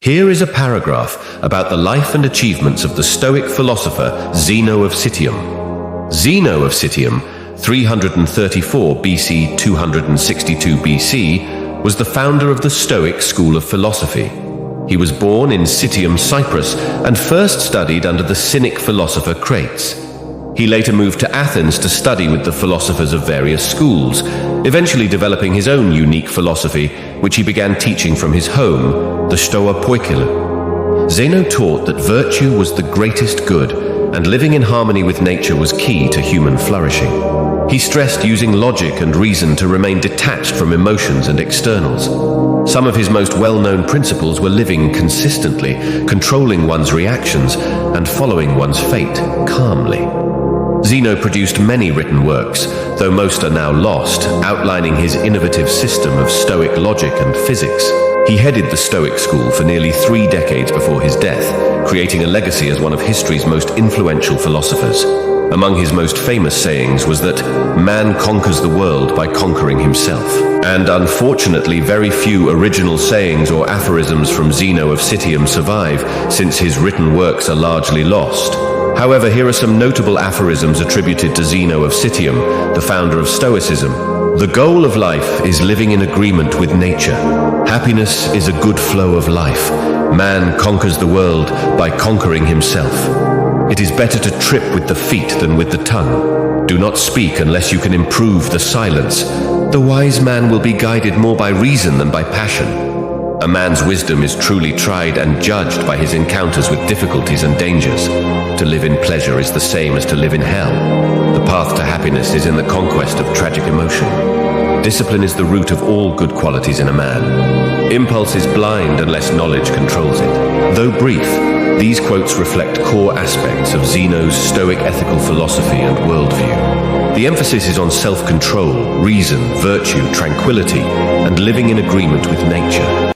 Here is a paragraph about the life and achievements of the Stoic philosopher Zeno of Citium. Zeno of Citium, 334 BC, 262 BC, was the founder of the Stoic school of philosophy. He was born in Citium, Cyprus, and first studied under the Cynic philosopher Crates. He later moved to Athens to study with the philosophers of various schools, eventually developing his own unique philosophy, which he began teaching from his home, the Stoa Poikilu. Zeno taught that virtue was the greatest good, and living in harmony with nature was key to human flourishing. He stressed using logic and reason to remain detached from emotions and externals. Some of his most well-known principles were living consistently, controlling one's reactions, and following one's fate calmly. Zeno produced many written works, though most are now lost, outlining his innovative system of Stoic logic and physics. He headed the Stoic school for nearly 3 decades before his death, creating a legacy as one of history's most influential philosophers. Among his most famous sayings was that man conquers the world by conquering himself. And unfortunately, very few original sayings or aphorisms from Zeno of Citium survive, since his written works are largely lost. However, here are some notable aphorisms attributed to Zeno of Citium, the founder of Stoicism. The goal of life is living in agreement with nature. Happiness is a good flow of life. Man conquers the world by conquering himself. It is better to trip with the feet than with the tongue. Do not speak unless you can improve the silence. The wise man will be guided more by reason than by passion. A man's wisdom is truly tried and judged by his encounters with difficulties and dangers. To live in pleasure is the same as to live in hell. The path to happiness is in the conquest of tragic emotion. Discipline is the root of all good qualities in a man. Impulse is blind unless knowledge controls it. Though brief, these quotes reflect core aspects of Zeno's Stoic ethical philosophy and worldview. The emphasis is on self-control, reason, virtue, tranquility, and living in agreement with nature.